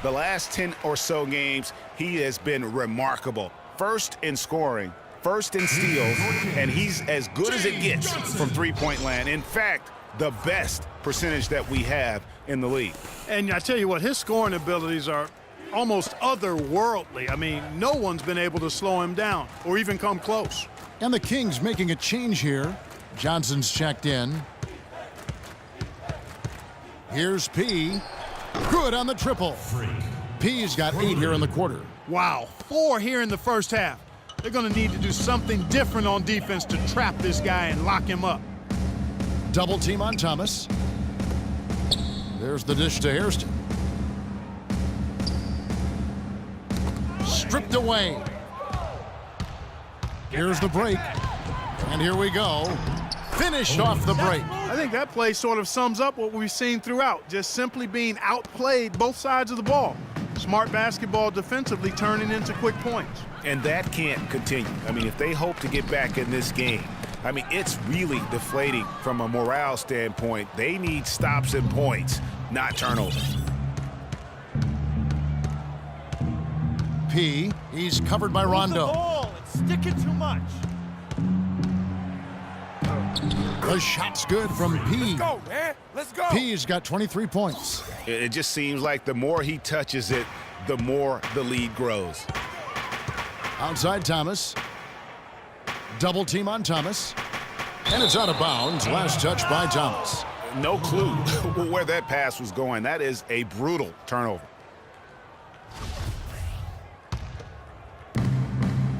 The last 10 or so games, he has been remarkable. First in scoring, first in steals, and he's as good as it gets from three-point land. In fact, the best percentage that we have in the league. And I tell you what, his scoring abilities are almost otherworldly. I mean, no one's been able to slow him down or even come close. And the Kings making a change here. Johnson's checked in. Here's P. Good on the triple. P's got 8 here in the quarter. Wow, 4 here in the first half. They're going to need to do something different on defense to trap this guy and lock him up. Double team on Thomas. There's the dish to Hairston. Stripped away. Here's the break. And here we go. Finished off the break. I think that play sort of sums up what we've seen throughout, just simply being outplayed both sides of the ball. Smart basketball defensively turning into quick points. And that can't continue. I mean, if they hope to get back in this game, I mean, it's really deflating from a morale standpoint. They need stops and points, not turnovers. P. He's covered by Rondo. The ball, it's sticking too much. The shot's good from P. Let's go, man. Let's go. P's got 23 points. It just seems like the more he touches it, the more the lead grows. Outside Thomas. Double team on Thomas. And it's out of bounds. Last touch by Thomas. No clue where that pass was going. That is a brutal turnover.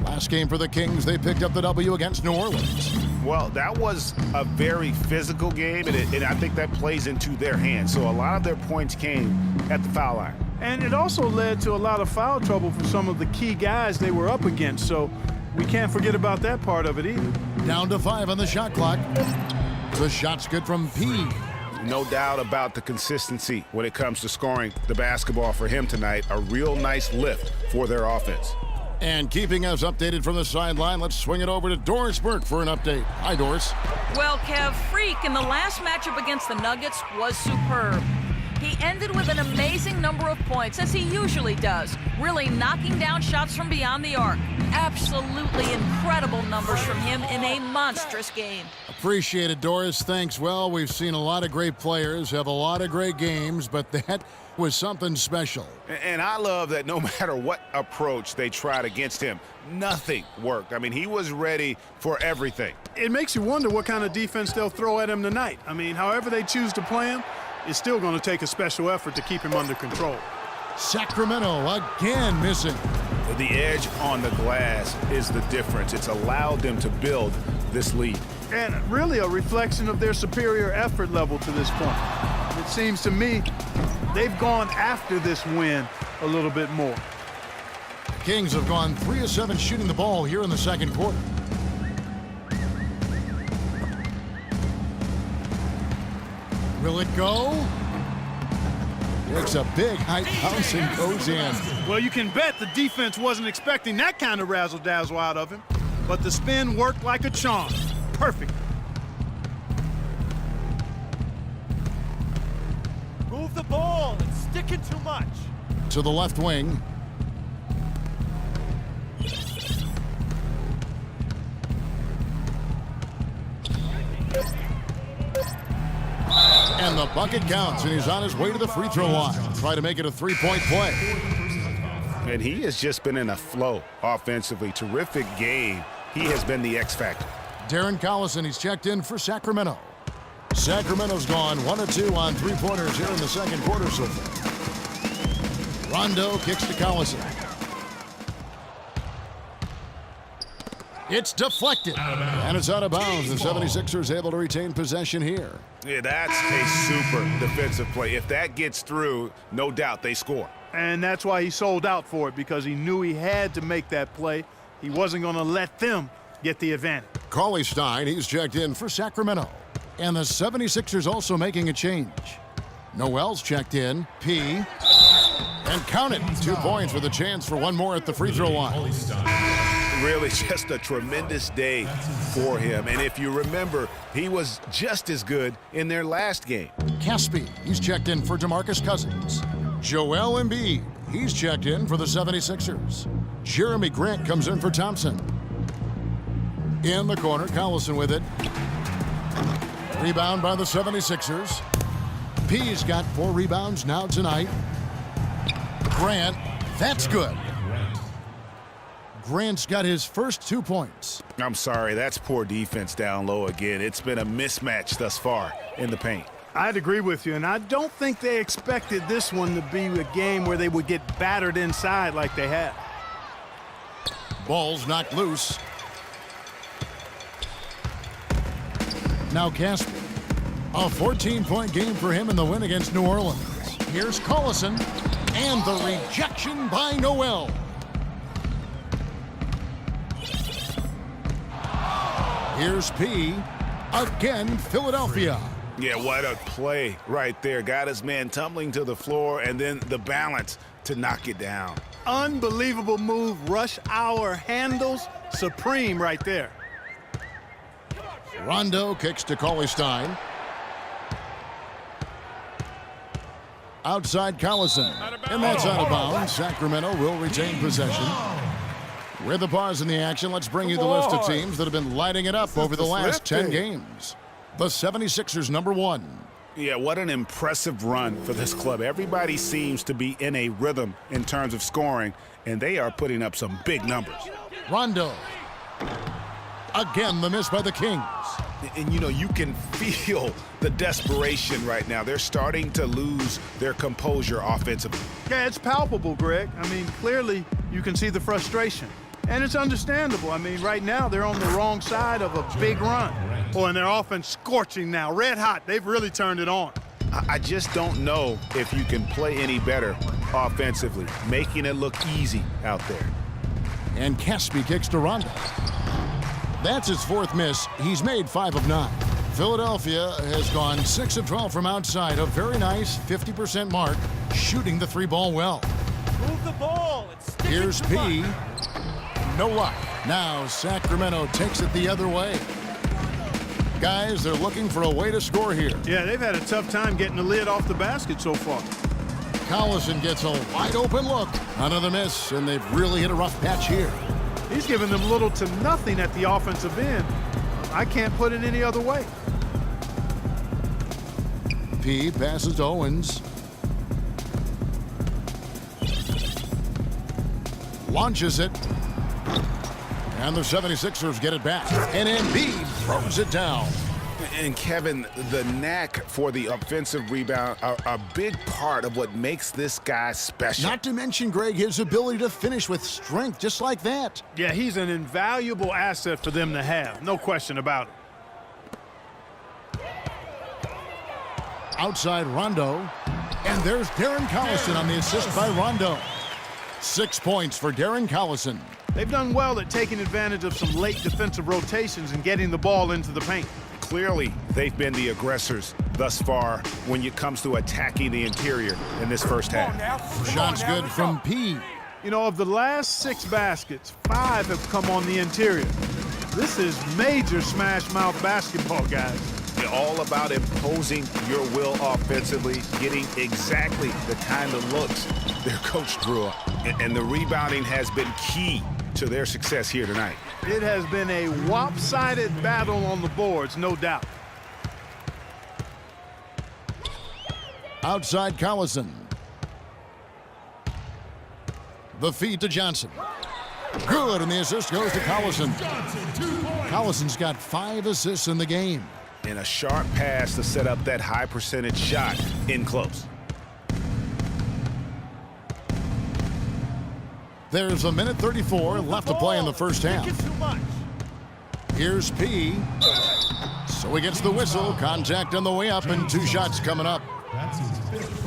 Last game for the Kings, they picked up the W against New Orleans. Well, that was a very physical game, and I think that plays into their hands. So a lot of their points came at the foul line. And it also led to a lot of foul trouble for some of the key guys they were up against, so we can't forget about that part of it either. Down to 5 on the shot clock. The shot's good from P. No doubt about the consistency when it comes to scoring the basketball for him tonight. A real nice lift for their offense. And keeping us updated from the sideline, let's swing it over to Doris Burke for an update. Hi, Doris. Well, Kev, Freak in the last matchup against the Nuggets was superb. He ended with an amazing number of points, as he usually does, really knocking down shots from beyond the arc. Absolutely incredible numbers from him in a monstrous game. Appreciate it, Doris. Thanks. Well, we've seen a lot of great players have a lot of great games, but that was something special. And I love that no matter what approach they tried against him, nothing worked. I mean, he was ready for everything. It makes you wonder what kind of defense they'll throw at him tonight. I mean, however they choose to play him, it's still going to take a special effort to keep him under control. Sacramento again missing. The edge on the glass is the difference. It's allowed them to build this lead. And really a reflection of their superior effort level to this point. It seems to me they've gone after this win a little bit more. Kings have gone 3 of 7 shooting the ball here in the second quarter. Will it go? Takes a big high bounce and goes in. Well, you can bet the defense wasn't expecting that kind of razzle-dazzle out of him, but the spin worked like a charm. Perfect. Move the ball, it's sticking too much. To the left wing. And the bucket counts, and he's on his way to the free throw line. Try to make it a 3-point play. And he has just been in a flow offensively. Terrific game. He has been the X factor. Darren Collison, he's checked in for Sacramento. Sacramento's gone 1 of 2 on 3-pointers here in the second quarter so far. Rondo kicks to Collison. It's deflected. And it's out of bounds. The 76ers able to retain possession here. Yeah, that's a super defensive play. If that gets through, no doubt they score. And that's why he sold out for it, because he knew he had to make that play. He wasn't going to let them get the advantage. Cauley Stein, he's checked in for Sacramento. And the 76ers also making a change. Noel's checked in. P. And count it. 2 points with a chance for one more at the free throw line. Really just a tremendous day for him. And if you remember, he was just as good in their last game. Caspi, he's checked in for DeMarcus Cousins. Joel Embiid, he's checked in for the 76ers. Jeremy Grant comes in for Thompson. In the corner, Collison with it. Rebound by the 76ers. P's got 4 rebounds now tonight. Grant, that's good. Grant's got his first 2 points. I'm sorry, that's poor defense down low again. It's been a mismatch thus far in the paint. I'd agree with you, and I don't think they expected this one to be a game where they would get battered inside like they have. Ball's knocked loose. Now Casper. A 14-point game for him in the win against New Orleans. Here's Collison, and the rejection by Noel. Here's P. Again, Philadelphia. Yeah, what a play right there. Got his man tumbling to the floor, and then the balance to knock it down. Unbelievable move. Rush hour handles supreme right there. Rondo kicks to Cauley-Stein. Outside Collison. And that's out of bounds. Sacramento will retain possession. With the pause in the action, let's bring you the list of teams that have been lighting it up over the last 10 games. The 76ers, number 1. Yeah, what an impressive run for this club. Everybody seems to be in a rhythm in terms of scoring, and they are putting up some big numbers. Rondo. Again, the miss by the Kings. And, you know, you can feel the desperation right now. They're starting to lose their composure offensively. Yeah, it's palpable, Greg. I mean, clearly you can see the frustration. And it's understandable. I mean, right now they're on the wrong side of a big run. Oh, and their offense scorching now. Red hot. They've really turned it on. I just don't know if you can play any better offensively, making it look easy out there. And Caspi kicks to Rondo. That's his 4th miss. He's made 5 of 9. Philadelphia has gone 6 of 12 from outside. A very nice 50% mark, shooting the 3-ball well. Move the ball. And stick Here's it to P. Mike. No luck. Now Sacramento takes it the other way. Guys, they're looking for a way to score here. Yeah, they've had a tough time getting the lid off the basket so far. Collison gets a wide open look. Another miss, and they've really hit a rough patch here. He's given them little to nothing at the offensive end. I can't put it any other way. P passes to Owens. Launches it. And the 76ers get it back. And Embiid throws it down. And Kevin, the knack for the offensive rebound are a big part of what makes this guy special. Not to mention, Greg, his ability to finish with strength just like that. Yeah, he's an invaluable asset for them to have. No question about it. Outside Rondo. And there's Darren Collison on the assist by Rondo. 6 points for Darren Collison. They've done well at taking advantage of some late defensive rotations and getting the ball into the paint. Clearly, they've been the aggressors thus far when it comes to attacking the interior in this first half. Shots good from P. You know, of the last 6 baskets, 5 have come on the interior. This is major smash-mouth basketball, guys. They're all about imposing your will offensively, getting exactly the kind of looks their coach drew up. And the rebounding has been key to their success here tonight. It has been a lopsided battle on the boards, no doubt. Outside Collison. The feed to Johnson. Good, and the assist goes to Collison. Collison's got 5 assists in the game. And a sharp pass to set up that high percentage shot in close. There's a minute 34 left to play in the first half. Stick it too much. Here's P. So he gets the whistle. Contact on the way up, and 2 shots coming up.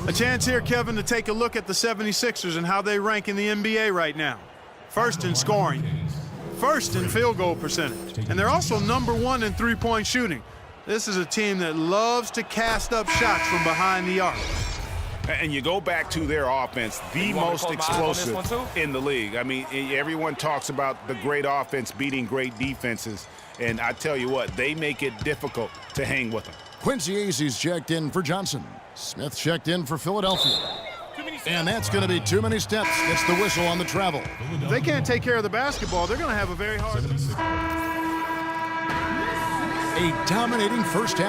A chance here, Kevin, to take a look at the 76ers and how they rank in the NBA right now. First in scoring, first in field goal percentage, and they're also number 1 in three-point shooting. This is a team that loves to cast up shots from behind the arc. And you go back to their offense, the most explosive in the league. I mean, everyone talks about the great offense beating great defenses, and I tell you what, they make it difficult to hang with them. Quincy Azee's checked in for Johnson. Smith checked in for Philadelphia. And that's going to be too many steps. Gets the whistle on the travel. If they can't take care of the basketball, they're going to have a very hard time. A dominating first half.